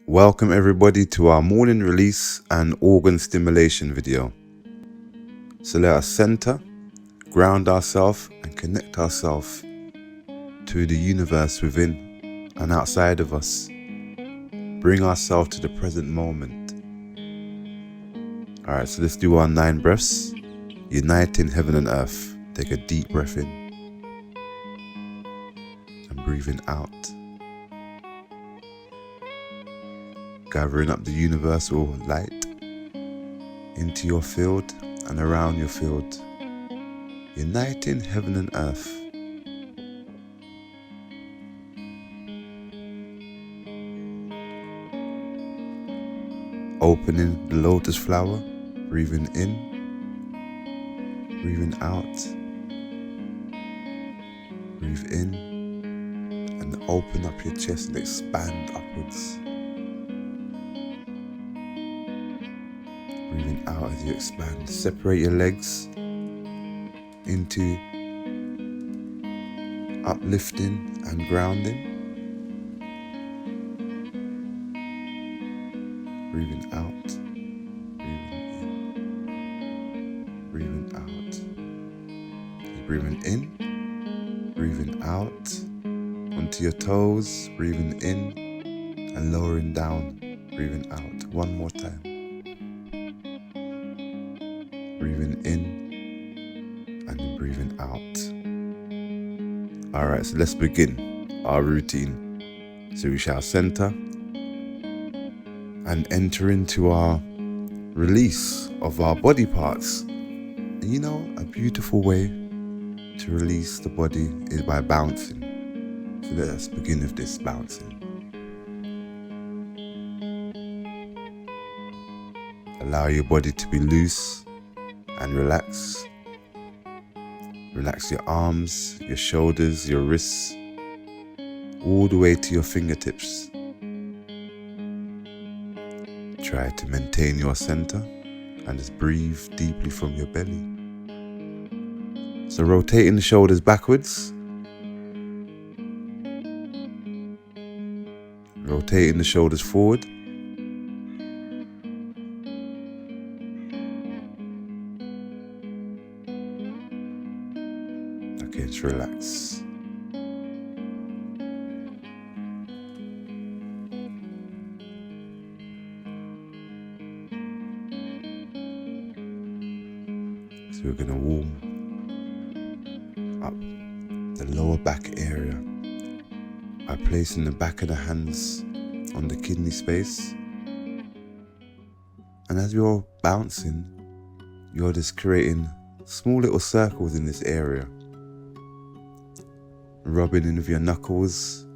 Welcome everybody to our morning release and organ stimulation video. So let us center, ground ourselves and connect ourselves to the universe within and outside of us. Bring ourselves to the present moment. Alright, so let's do our 9 breaths, uniting heaven and earth. Take a deep breath in and breathing out. Gathering up the universal light into your field and around your field, uniting heaven and earth. Opening the lotus flower, breathing in, breathing out, breathe in, and open up your chest and expand upwards. Breathing out as you expand. Separate your legs into uplifting and grounding. Breathing out, breathing in, breathing out. You're breathing in, breathing out onto your toes, breathing in and lowering down, breathing out. One more time. Breathing in and then breathing out. Alright, so let's begin our routine. So we shall center and enter into our release of our body parts. And you know, a beautiful way to release the body is by bouncing. So let us begin with this bouncing. Allow your body to be loose and relax. Relax your arms, your shoulders, your wrists, all the way to your fingertips. Try to maintain your center and just breathe deeply from your belly. So rotating the shoulders backwards, rotating the shoulders forward. Okay, just relax. So we're going to warm up the lower back area by placing the back of the hands on the kidney space. And as you're bouncing, you're just creating small little circles in this area. Rubbing in with your knuckles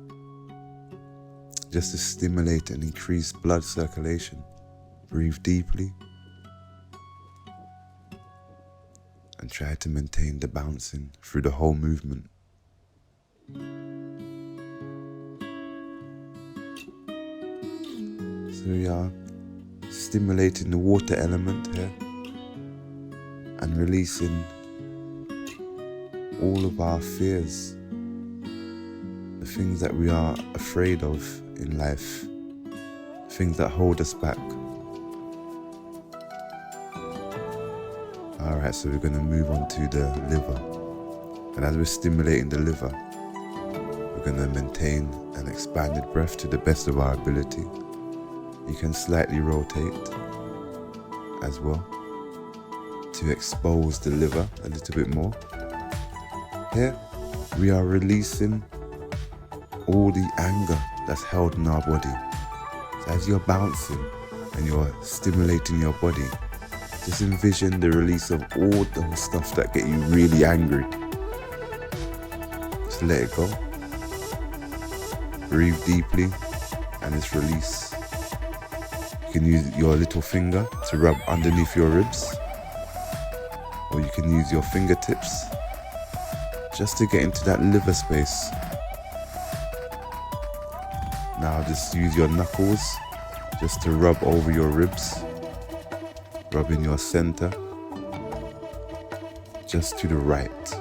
just to stimulate and increase blood circulation. Breathe deeply and try to maintain the bouncing through the whole movement. So we are stimulating the water element here and releasing all of our fears, the things that we are afraid of in life, things that hold us back. Alright, so we're going to move on to the liver. And as we're stimulating the liver, we're going to maintain an expanded breath to the best of our ability. You can slightly rotate as well to expose the liver a little bit more. Here, we are releasing all the anger that's held in our body. So as you're bouncing and you're stimulating your body, just envision the release of all the stuff that get you really angry. Just let it go. Breathe deeply and just release. You can use your little finger to rub underneath your ribs, or you can use your fingertips just to get into that liver space. Now just use your knuckles just to rub over your ribs, rub in your center, just to the right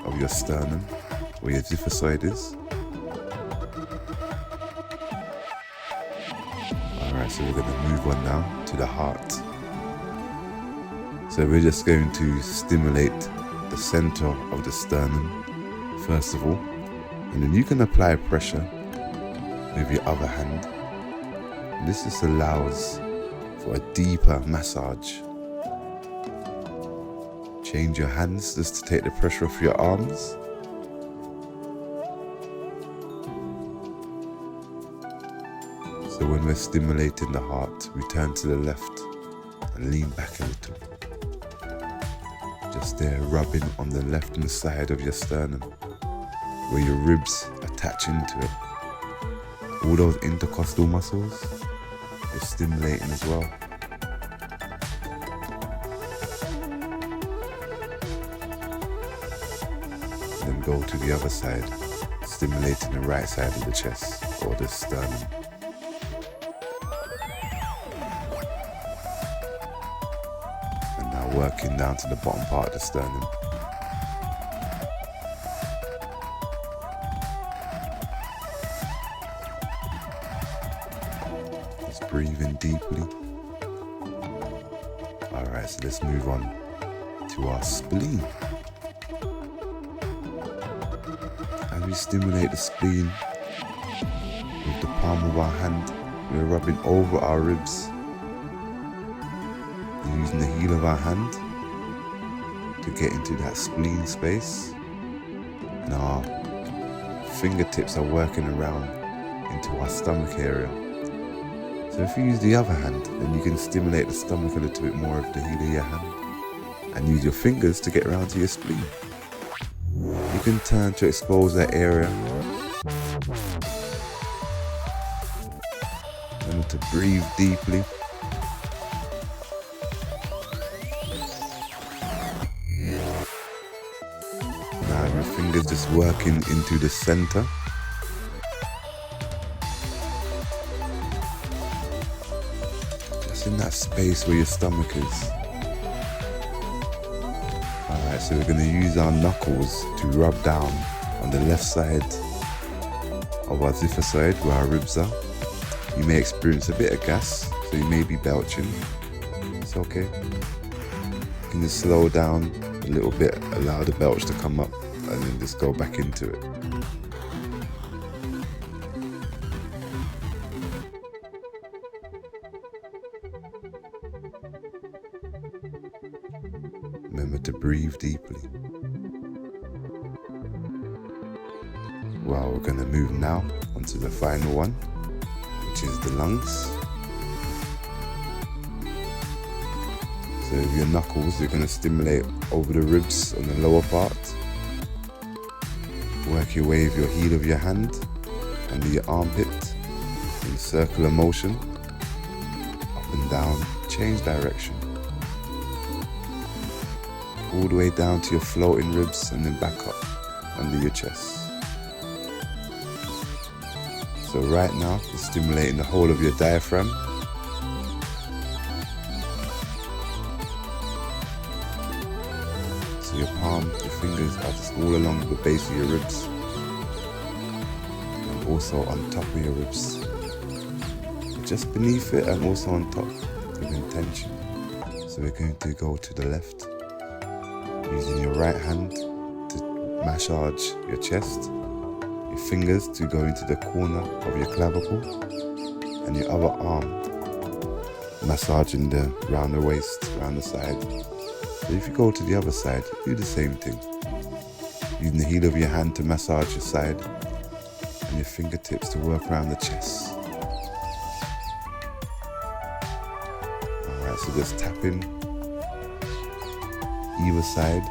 of your sternum, where your xiphozoid is. Alright, so we're going to move on now to the heart. So we're just going to stimulate the center of the sternum first of all, and then you can apply pressure with your other hand. And this just allows for a deeper massage. Change your hands just to take the pressure off your arms. So when we're stimulating the heart, we turn to the left and lean back a little. Just there, rubbing on the left-hand side of your sternum, where your ribs attach into it. All those intercostal muscles, you're stimulating as well. Then go to the other side, stimulating the right side of the chest or the sternum. And now working down to the bottom part of the sternum. Just breathing deeply. Alright, so let's move on to our spleen. As we stimulate the spleen with the palm of our hand, we're rubbing over our ribs, using the heel of our hand to get into that spleen space, and our fingertips are working around into our stomach area. So if you use the other hand, then you can stimulate the stomach a little bit more with the heel of your hand, and use your fingers to get around to your spleen. You can turn to expose that area. Remember to breathe deeply. Now your fingers just working into the center. Just in that space where your stomach is. Alright, so we're going to use our knuckles to rub down on the left side of our xiphozoid where our ribs are. You may experience a bit of gas, so you may be belching. It's okay. You can just slow down a little bit, allow the belch to come up, and then just go back into it. Remember to breathe deeply. Well, we're going to move now onto the final one, which is the lungs. So with your knuckles, you're going to stimulate over the ribs on the lower part. Work your way with your heel of your hand under your armpit in circular motion, up and down, change direction. All the way down to your floating ribs and then back up under your chest. So right now, you're stimulating the whole of your diaphragm. So your palm, your fingers are just all along the base of your ribs. And also on top of your ribs. Just beneath it and also on top with intention. So we're going to go to the left. Using your right hand to massage your chest, your fingers to go into the corner of your clavicle, and your other arm massaging around the waist, around the side. So if you go to the other side, do the same thing. Using the heel of your hand to massage your side, and your fingertips to work around the chest. Alright, so just tapping either side.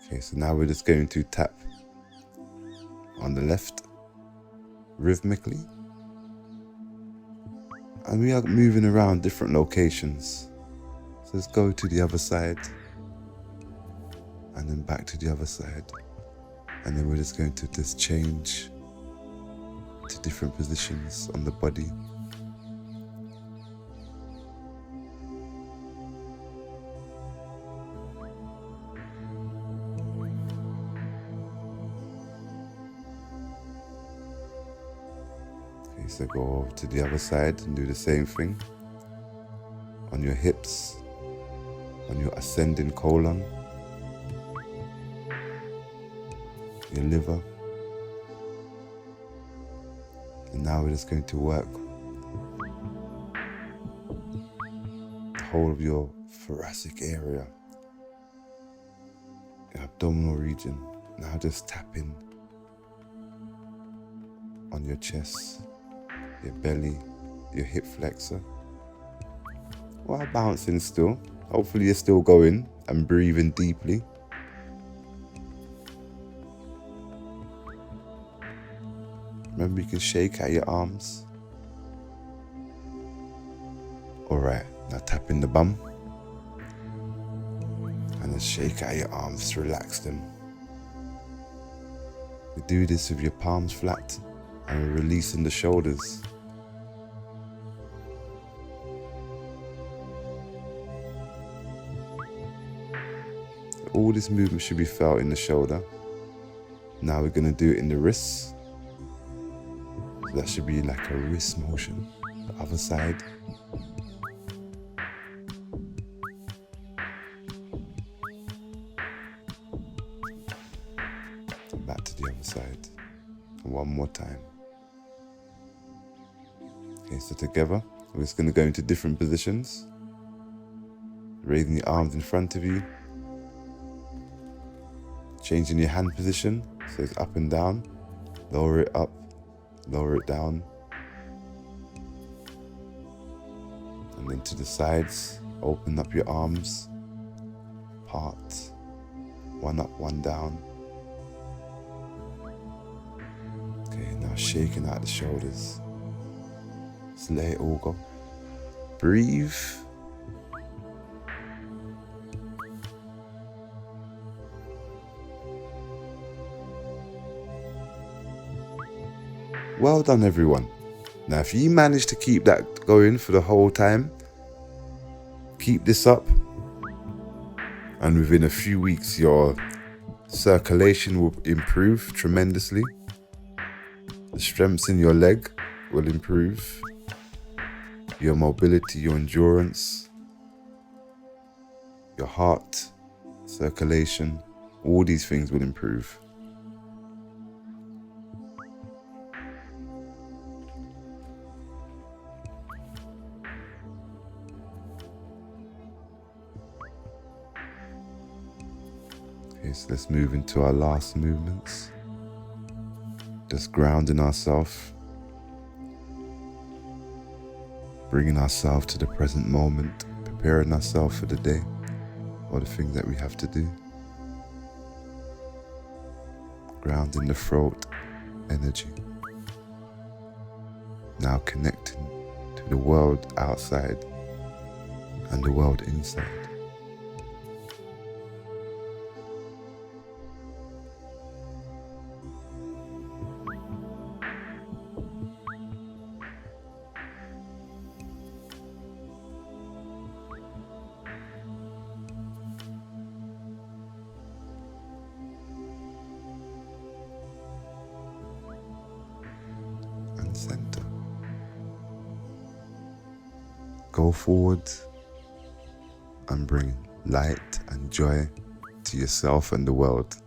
Okay, so now we're just going to tap on the left rhythmically, and we are moving around different locations. So let's go to the other side and then back to the other side, and then we're just going to just change to different positions on the body. Okay, so go over to the other side and do the same thing on your hips, on your ascending colon, your liver. And now we're just going to work the whole of your thoracic area, your abdominal region. Now just tapping on your chest, your belly, your hip flexor. While bouncing still. Hopefully you're still going and breathing deeply. Remember, you can shake out your arms. Alright, now tap in the bum. And then shake out your arms to relax them. You do this with your palms flat and releasing the shoulders. All this movement should be felt in the shoulder. Now we're going to do it in the wrists. So that should be like a wrist motion. The other side. Back to the other side. And one more time. Okay, so together, we're just going to go into different positions. Raising your arms in front of you. Changing your hand position, so it's up and down. Lower it up, lower it down. And then to the sides, open up your arms. Part, one up, one down. Okay, now shaking out the shoulders. Just let it all go. Breathe. Well done, everyone. Now, if you manage to keep that going for the whole time, keep this up, and within a few weeks, your circulation will improve tremendously. The strengths in your leg will improve. Your mobility, your endurance, your heart, circulation, all these things will improve. Okay, so let's move into our last movements. Just grounding ourselves, bringing ourselves to the present moment, preparing ourselves for the day or the things that we have to do. Grounding the throat energy. Now connecting to the world outside and the world inside. Center. Go forward and bring light and joy to yourself and the world.